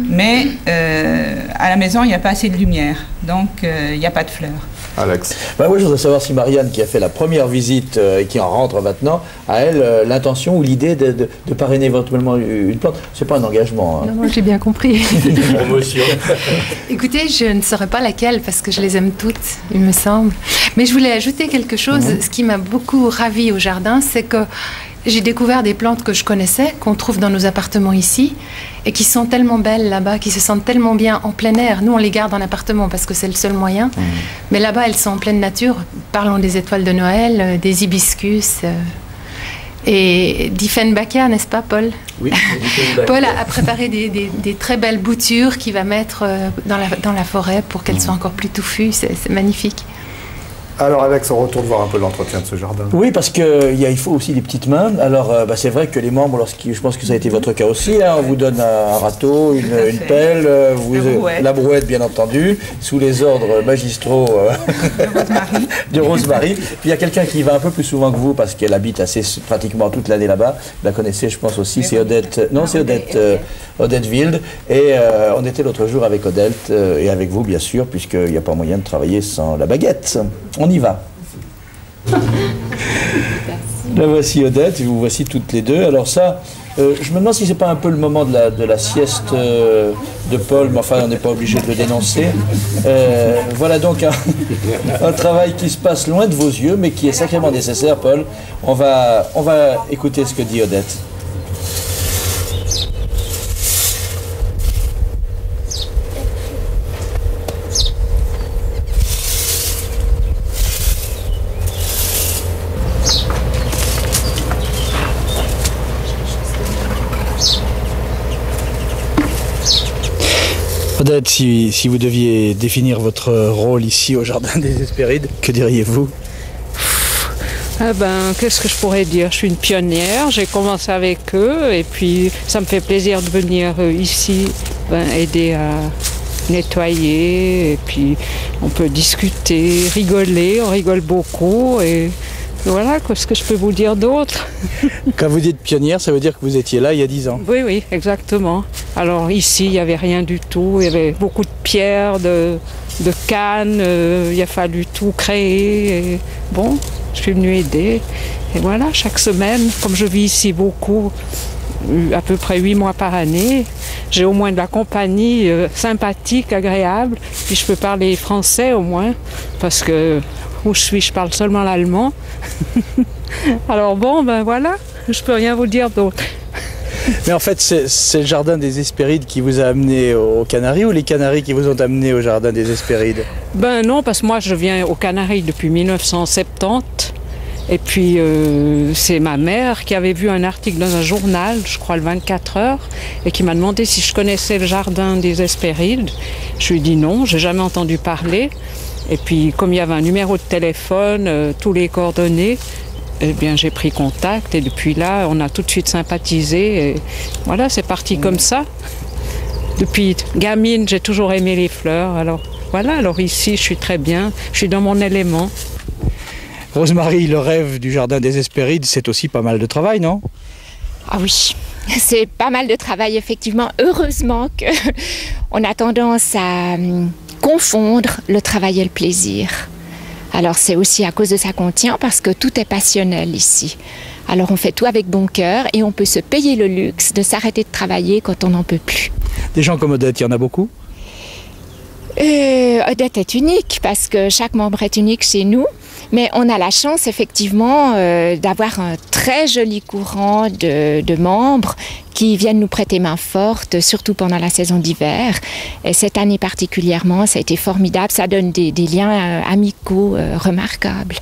Mais à la maison, il n'y a pas assez de lumière, donc il n'y a pas de fleurs. Alex. Moi, je voudrais savoir si Marianne, qui a fait la première visite et qui en rentre maintenant, a elle l'intention ou l'idée de parrainer éventuellement une plante. C'est pas un engagement. Hein. Non, j'ai bien compris. C'est une promotion. Écoutez, je ne saurais pas laquelle parce que je les aime toutes, il me semble. Mais je voulais ajouter quelque chose. Ce qui m'a beaucoup ravie au jardin, c'est que j'ai découvert des plantes que je connaissais, qu'on trouve dans nos appartements ici, et qui sont tellement belles là-bas, qui se sentent tellement bien en plein air. Nous, on les garde en appartement parce que c'est le seul moyen. Mais là-bas, elles sont en pleine nature. Parlons des étoiles de Noël, des hibiscus et d'Iffenbachia, n'est-ce pas, Paul? Oui. Paul a préparé des très belles boutures qu'il va mettre dans la forêt pour qu'elles soient encore plus touffues. C'est magnifique. Alors Alex, on retourne voir un peu l'entretien de ce jardin. Oui, parce qu'il faut aussi des petites mains. Alors c'est vrai que les membres, je pense que ça a été votre cas aussi, hein, on vous donne un râteau, une pelle, la brouette bien entendu, sous les ordres magistraux de Rosemary. Puis il y a quelqu'un qui va un peu plus souvent que vous parce qu'elle habite pratiquement toute l'année là-bas. Vous la connaissez, je pense aussi, c'est Odette. Non, c'est Odette Wild. Et on était l'autre jour avec Odette et avec vous bien sûr, puisqu'il n'y a pas moyen de travailler sans la baguette. On y va. Là voici Odette, et vous voici toutes les deux. Alors ça, je me demande si c'est pas un peu le moment de la sieste de Paul, mais enfin on n'est pas obligé de le dénoncer. Voilà donc un travail qui se passe loin de vos yeux, mais qui est sacrément nécessaire, Paul. On va écouter ce que dit Odette. Odette, si vous deviez définir votre rôle ici au Jardin des Hespérides, que diriez-vous? Qu'est-ce que je pourrais dire? Je suis une pionnière, j'ai commencé avec eux et puis ça me fait plaisir de venir ici aider à nettoyer et puis on peut discuter, rigoler, on rigole beaucoup et voilà, qu'est-ce que je peux vous dire d'autre? Quand vous dites pionnière, ça veut dire que vous étiez là il y a 10 ans? Oui, exactement. Alors ici, il n'y avait rien du tout, il y avait beaucoup de pierres, de cannes, il a fallu tout créer. Et bon, je suis venue aider. Et voilà, chaque semaine, comme je vis ici beaucoup, à peu près 8 mois par année, j'ai au moins de la compagnie sympathique, agréable, puis je peux parler français au moins, parce que où je parle seulement l'allemand. Alors bon, voilà, je peux rien vous dire d'autre. Mais en fait, c'est le Jardin des Hespérides qui vous a amené aux Canaries ou les Canaries qui vous ont amené au Jardin des Hespérides? Non, parce que moi je viens aux Canaries depuis 1970. Et puis c'est ma mère qui avait vu un article dans un journal, je crois le 24 heures, et qui m'a demandé si je connaissais le Jardin des Hespérides. Je lui ai dit non, j'ai jamais entendu parler. Et puis comme il y avait un numéro de téléphone, tous les coordonnées, eh bien j'ai pris contact et depuis là on a tout de suite sympathisé. Et voilà, c'est parti comme ça. Depuis gamine, j'ai toujours aimé les fleurs. Alors voilà, alors ici je suis très bien, je suis dans mon élément. Rosemarie, le rêve du Jardin des Hespérides, c'est aussi pas mal de travail, non? Ah oui, c'est pas mal de travail, effectivement. Heureusement qu'on a tendance à confondre le travail et le plaisir. Alors c'est aussi à cause de ça qu'on tient, parce que tout est passionnel ici. Alors on fait tout avec bon cœur et on peut se payer le luxe de s'arrêter de travailler quand on n'en peut plus. Des gens comme Odette, il y en a beaucoup? Odette est unique parce que chaque membre est unique chez nous. Mais on a la chance effectivement d'avoir un très joli courant de membres qui viennent nous prêter main forte, surtout pendant la saison d'hiver. Et cette année particulièrement, ça a été formidable, ça donne des liens amicaux remarquables.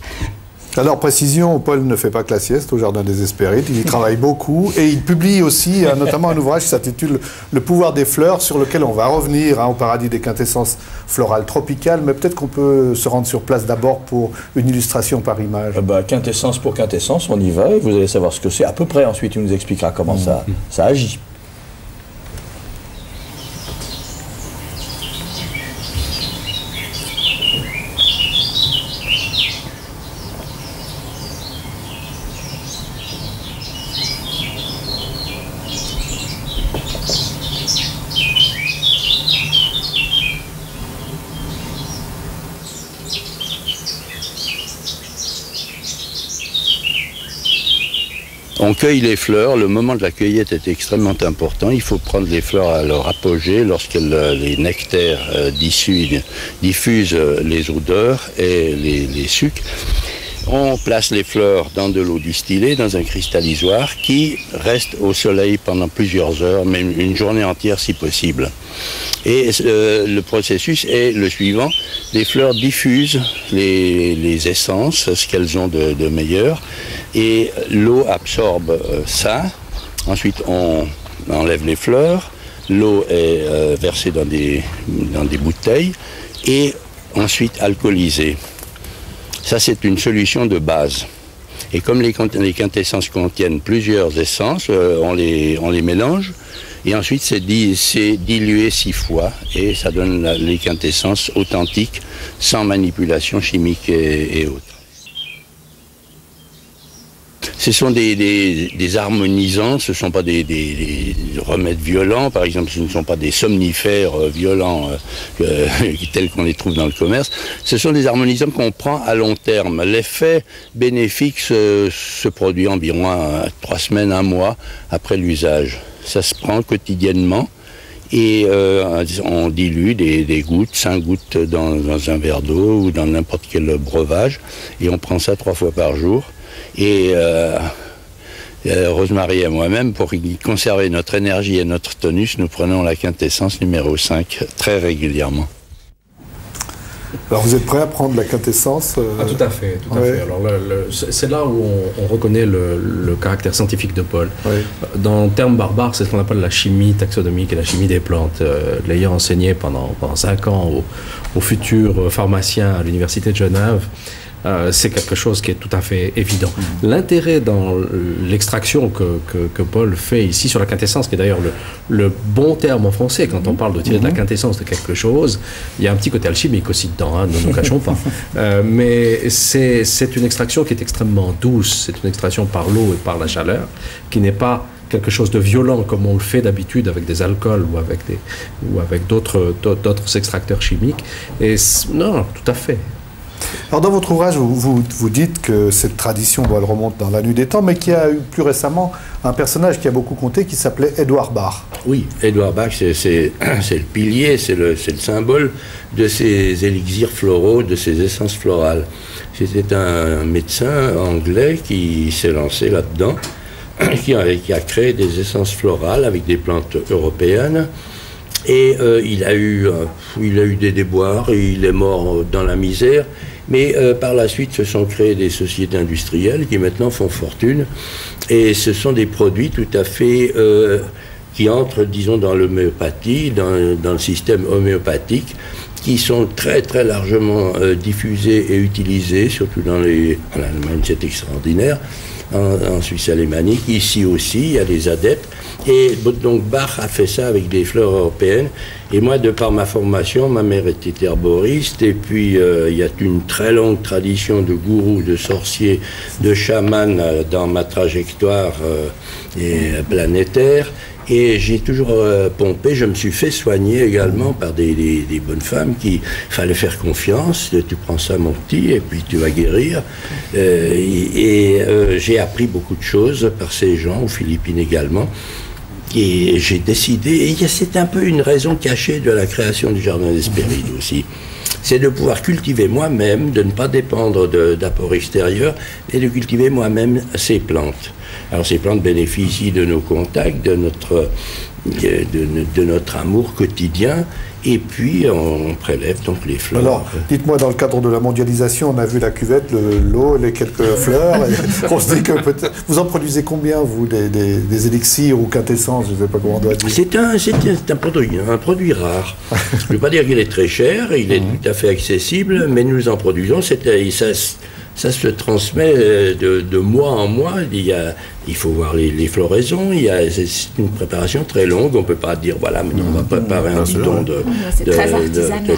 Alors, précision, Paul ne fait pas que la sieste au Jardin des Hespérides, il y travaille beaucoup et il publie aussi notamment un ouvrage qui s'intitule « Le pouvoir des fleurs » sur lequel on va revenir au paradis des quintessences florales tropicales, mais peut-être qu'on peut se rendre sur place d'abord pour une illustration par image. Quintessence pour quintessence, on y va et vous allez savoir ce que c'est à peu près. Ensuite, il nous expliquera comment ça agit. On cueille les fleurs, le moment de la cueillette est extrêmement important. Il faut prendre les fleurs à leur apogée lorsque les nectaires diffusent les odeurs et les sucs. On place les fleurs dans de l'eau distillée, dans un cristallisoire qui reste au soleil pendant plusieurs heures, même une journée entière si possible. Et le processus est le suivant. Les fleurs diffusent les essences, ce qu'elles ont de meilleur, et l'eau absorbe ça. Ensuite, on enlève les fleurs, l'eau est versée dans des bouteilles et ensuite alcoolisée. Ça, c'est une solution de base. Et comme les quintessences contiennent plusieurs essences, on les mélange. Et ensuite, c'est dilué 6 fois. Et ça donne les quintessences authentiques, sans manipulation chimique et autres. Ce sont des harmonisants, ce ne sont pas des remèdes violents, par exemple, ce ne sont pas des somnifères violents tels qu'on les trouve dans le commerce. Ce sont des harmonisants qu'on prend à long terme. L'effet bénéfique se produit environ 3 semaines, 1 mois après l'usage. Ça se prend quotidiennement et on dilue des gouttes, 5 gouttes dans un verre d'eau ou dans n'importe quel breuvage et on prend ça 3 fois par jour. Et Rosemarie et moi-même, pour conserver notre énergie et notre tonus, nous prenons la quintessence numéro 5 très régulièrement. Alors vous êtes prêt à prendre la quintessence Tout à fait, tout à fait. Alors c'est là où on reconnaît le caractère scientifique de Paul. Dans le terme barbare, c'est ce qu'on appelle la chimie taxonomique et la chimie des plantes. L'ayant enseigné pendant 5 ans aux futurs pharmaciens à l'université de Genève, c'est quelque chose qui est tout à fait évident. L'intérêt dans l'extraction que Paul fait ici sur la quintessence, qui est d'ailleurs le bon terme en français, quand on parle de tirer de la quintessence de quelque chose, il y a un petit côté alchimique aussi dedans, hein, ne nous cachons pas. Mais c'est une extraction qui est extrêmement douce, c'est une extraction par l'eau et par la chaleur, qui n'est pas quelque chose de violent comme on le fait d'habitude avec des alcools ou avec d'autres extracteurs chimiques. Et non, tout à fait. Alors dans votre ouvrage, vous dites que cette tradition, elle remonte dans la nuit des temps, mais qu'il y a eu plus récemment un personnage qui a beaucoup compté, qui s'appelait Édouard Bach. Oui, Édouard Bach, c'est le pilier, c'est le symbole de ces élixirs floraux, de ces essences florales. C'était un médecin anglais qui s'est lancé là-dedans, qui a créé des essences florales avec des plantes européennes. Et il a eu des déboires, il est mort dans la misère, mais par la suite se sont créées des sociétés industrielles qui maintenant font fortune, et ce sont des produits tout à fait qui entrent, disons, dans l'homéopathie, dans le système homéopathique, qui sont très très largement diffusés et utilisés, surtout en Allemagne, c'est extraordinaire, en Suisse alémanique, ici aussi, il y a des adeptes. Et donc Bach a fait ça avec des fleurs européennes. Et moi, de par ma formation, ma mère était herboriste. Et puis, il y a une très longue tradition de gourous, de sorciers, de chamans dans ma trajectoire planétaire. Et j'ai toujours pompé, je me suis fait soigner également par des bonnes femmes qui fallait faire confiance. Tu prends ça, mon petit, et puis tu vas guérir. J'ai appris beaucoup de choses par ces gens, aux Philippines également. Et j'ai décidé, et c'est un peu une raison cachée de la création du Jardin d'Hespérides aussi, c'est de pouvoir cultiver moi-même, de ne pas dépendre d'apports extérieurs, et de cultiver moi-même ces plantes. Alors ces plantes bénéficient de nos contacts, de notre amour quotidien, et puis on prélève donc les fleurs. Alors, dites-moi, dans le cadre de la mondialisation, on a vu la cuvette, l'eau, les quelques fleurs, et on se dit que peut-être... Vous en produisez combien, vous, des élixirs ou quintessences, je ne sais pas comment on doit dire. C'est un produit rare. Je ne veux pas dire qu'il est très cher, il est tout à fait accessible, mais nous en produisons, ça se transmet de mois en mois. Il faut voir les floraisons. C'est une préparation très longue. On ne peut pas dire, voilà, maintenant on va préparer un bidon de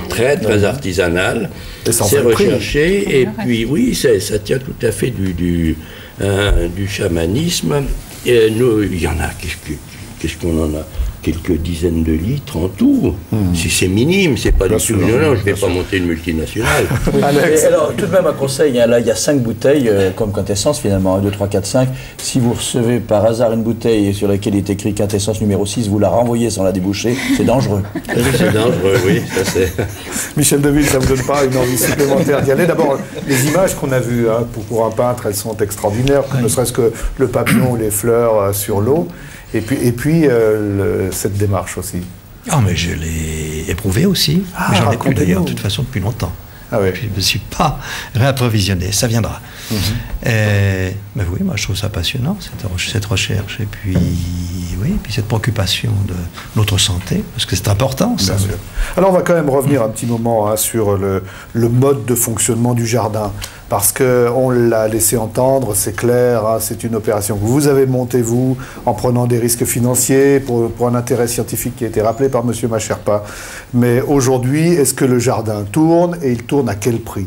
très artisanal. C'est recherché. Et puis, oui, ça tient tout à fait du chamanisme. Et nous, il y en a, qu'est-ce qu'on en a? Quelques dizaines de litres en tout. Si c'est minime, c'est pas du tout. Non, je ne vais pas monter une multinationale. Alors, tout de même, un conseil, là, il y a 5 bouteilles comme quintessence, finalement, 1, 2, 3, 4, 5. Si vous recevez par hasard une bouteille sur laquelle il est écrit quintessence numéro 6, vous la renvoyez sans la déboucher, c'est dangereux. C'est dangereux, oui, ça c'est... Michel Deville, ça ne vous donne pas une envie supplémentaire d'y aller? D'abord, les images qu'on a vues pour un peintre, elles sont extraordinaires, ne serait-ce que le papillon ou les fleurs sur l'eau. Et puis cette démarche aussi. Ah, mais je l'ai éprouvé aussi. J'en ai compte d'ailleurs, de toute façon, depuis longtemps. Ah ouais. Je ne me suis pas réapprovisionné, ça viendra. Mais oui, moi je trouve ça passionnant, cette recherche. Et puis, oui, puis cette préoccupation de notre santé, parce que c'est important, ça. Alors on va quand même revenir un petit moment sur le mode de fonctionnement du jardin. Parce qu'on l'a laissé entendre, c'est clair, c'est une opération que vous avez montée, vous, en prenant des risques financiers pour un intérêt scientifique qui a été rappelé par M. Macherpa. Mais aujourd'hui, est-ce que le jardin tourne, et il tourne à quel prix?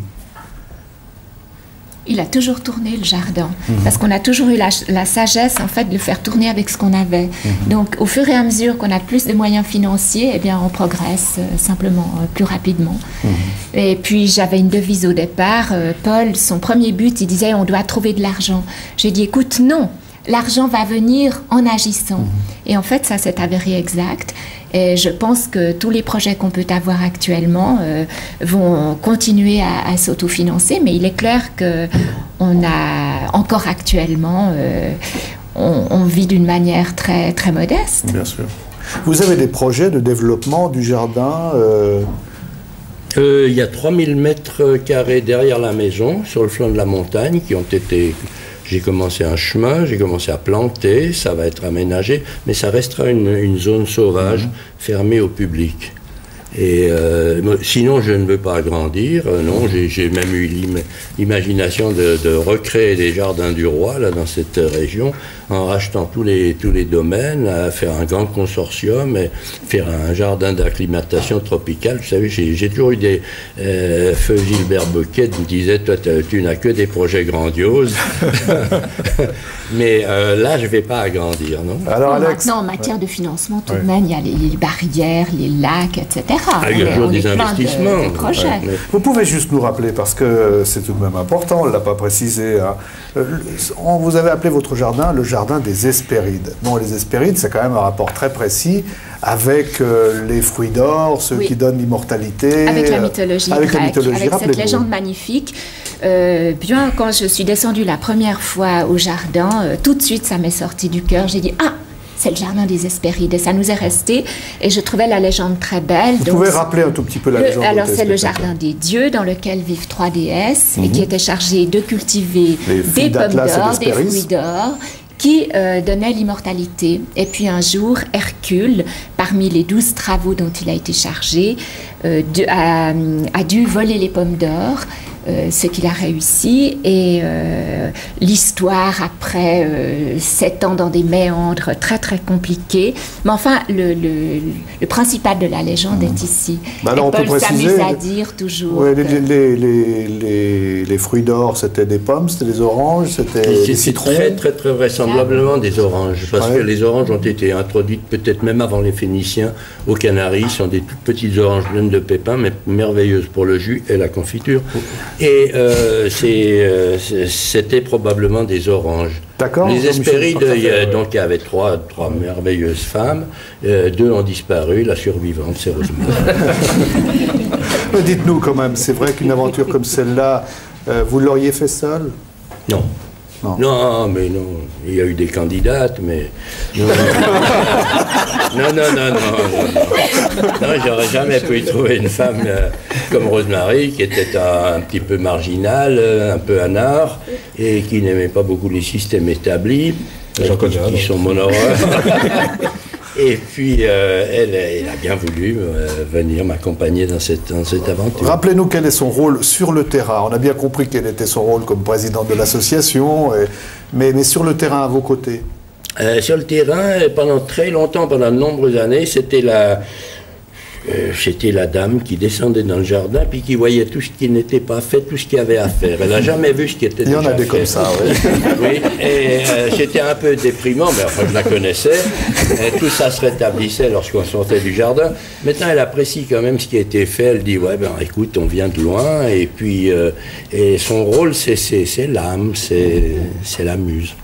Il a toujours tourné, le jardin, parce qu'on a toujours eu la sagesse, en fait, de le faire tourner avec ce qu'on avait. Donc, au fur et à mesure qu'on a plus de moyens financiers, eh bien, on progresse simplement plus rapidement. Et puis, j'avais une devise au départ. Paul, son premier but, il disait, on doit trouver de l'argent. J'ai dit, écoute, non, l'argent va venir en agissant. Et en fait, ça s'est avéré exact. Et je pense que tous les projets qu'on peut avoir actuellement vont continuer à s'autofinancer, mais il est clair qu'on a encore actuellement, on vit d'une manière très, très modeste. Bien sûr. Vous avez des projets de développement du jardin Il y a 3000 mètres carrés derrière la maison, sur le flanc de la montagne, qui ont été... J'ai commencé un chemin, j'ai commencé à planter, ça va être aménagé, mais ça restera une zone sauvage fermée au public. Et sinon, je ne veux pas agrandir. Non, j'ai même eu l'imagination de recréer les jardins du roi là dans cette région, en rachetant tous les domaines, à faire un grand consortium, et faire un jardin d'acclimatation tropicale. Vous savez, j'ai toujours eu des feu Gilbert Boquet me disait, toi, tu n'as que des projets grandioses. Mais là, je ne vais pas agrandir, non. Alors, Alex, maintenant, en matière de financement, tout de même, il y a les barrières, les lacs, etc. Il y a toujours des investissements. De projets. Ouais. Vous pouvez juste nous rappeler, parce que c'est tout de même important, on ne l'a pas précisé, hein. Vous avez appelé votre jardin le jardin des Hespérides. Bon, les Hespérides, c'est quand même un rapport très précis avec les fruits d'or, ceux qui donnent l'immortalité. Avec la mythologie grecque, avec cette légende magnifique. Bien, quand je suis descendue la première fois au jardin, tout de suite, ça m'est sorti du cœur. J'ai dit, ah, c'est le jardin des Hespérides. Et ça nous est resté. Et je trouvais la légende très belle. Vous pouvez rappeler un tout petit peu la légende? Alors, c'est le jardin des dieux dans lequel vivent 3 déesses et qui étaient chargées de cultiver des pommes d'or, des fruits d'or, qui donnait l'immortalité. Et puis un jour, Hercule, parmi les 12 travaux dont il a été chargé, a dû voler les pommes d'or, ce qu'il a réussi. Et l'histoire, après 7 ans dans des méandres très très compliqués, mais enfin, le principal de la légende est ici. Alors, et Paul s'amuse à dire toujours... Ouais, les fruits d'or, c'était des pommes, c'était des oranges, c'était des citrons. Très très très vraisemblablement des oranges, parce que les oranges ont été introduites peut-être même avant les Phéniciens aux Canaries. Ce sont des toutes petites oranges pleines de pépins, mais merveilleuses pour le jus et la confiture. Et c'était probablement des oranges. D'accord. Les Hespérides, il y avait trois merveilleuses femmes. 2 ont disparu, la survivante, c'est Rosemary. Dites-nous quand même, c'est vrai qu'une aventure comme celle-là, vous l'auriez fait seul? Non. Non, mais non. Il y a eu des candidates, mais... Non, j'aurais jamais pu y trouver une femme comme Rosemary, qui était un petit peu marginale, un peu anard, et qui n'aimait pas beaucoup les systèmes établis, qui sont mon horreur. Et puis, elle a bien voulu venir m'accompagner dans cette aventure. Rappelez-nous quel est son rôle sur le terrain. On a bien compris quel était son rôle comme président de l'association, mais sur le terrain, à vos côtés. Sur le terrain, pendant très longtemps, pendant de nombreuses années, c'était la dame qui descendait dans le jardin puis qui voyait tout ce qui n'était pas fait, tout ce qu'il y avait à faire. Elle n'a jamais vu ce qui était déjà fait. Il y en a des comme ça, oui. Oui, et c'était un peu déprimant, mais enfin, je la connaissais. Et tout ça se rétablissait lorsqu'on sortait du jardin. Maintenant, elle apprécie quand même ce qui a été fait. Elle dit, ouais, ben écoute, on vient de loin. Et puis, et son rôle, c'est l'âme, c'est la muse.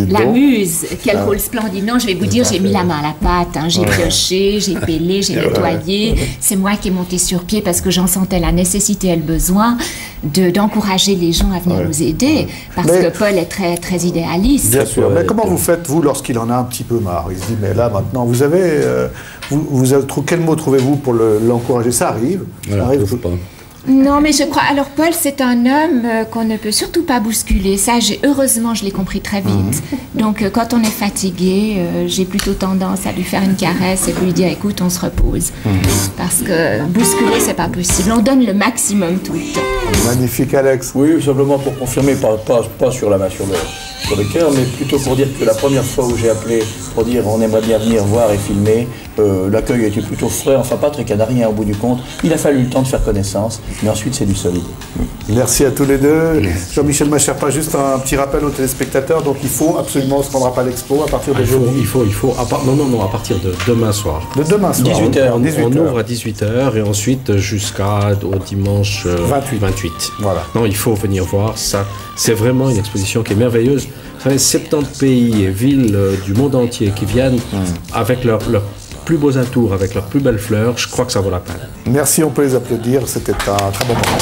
La muse, quel rôle splendide. Non, je vais vous dire, j'ai mis la main à la pâte, hein. J'ai pioché, j'ai pelé, j'ai nettoyé. C'est moi qui ai monté sur pied parce que j'en sentais la nécessité et le besoin d'encourager les gens à venir nous aider. Parce que Paul est très, très idéaliste. Bien sûr. Mais comment vous faites, vous, lorsqu'il en a un petit peu marre? Il se dit, mais là, maintenant, vous avez... quel mot trouvez-vous pour l'encourager? Ça arrive. Voilà, ça arrive. Pas. Non, mais je crois... Alors, Paul, c'est un homme qu'on ne peut surtout pas bousculer. Ça, heureusement, je l'ai compris très vite. Donc, quand on est fatigué, j'ai plutôt tendance à lui faire une caresse et lui dire, écoute, on se repose. Parce que bousculer, c'est pas possible. On donne le maximum tout le temps. Magnifique, Alex. Oui, simplement pour confirmer, pas sur la main, sur le cœur, mais plutôt pour dire que la première fois où j'ai appelé pour dire on aimerait bien venir voir et filmer, l'accueil a été plutôt frais, enfin pas très canadien au bout du compte. Il a fallu le temps de faire connaissance, mais ensuite c'est du solide. Merci à tous les deux. Jean-Michel Macherpa, juste un petit rappel aux téléspectateurs, donc il faut absolument se rendre à l'expo à partir d'aujourd'hui. À partir de demain soir. De demain soir. 18h. On ouvre à au ensuite jusqu'au dimanche 28. Voilà. Non, il faut venir voir ça. C'est vraiment une exposition qui est merveilleuse. Vous savez, 70 pays et villes du monde entier qui viennent avec leurs plus beaux atours, avec leurs plus belles fleurs. Je crois que ça vaut la peine. Merci, on peut les applaudir. C'était un très bon moment.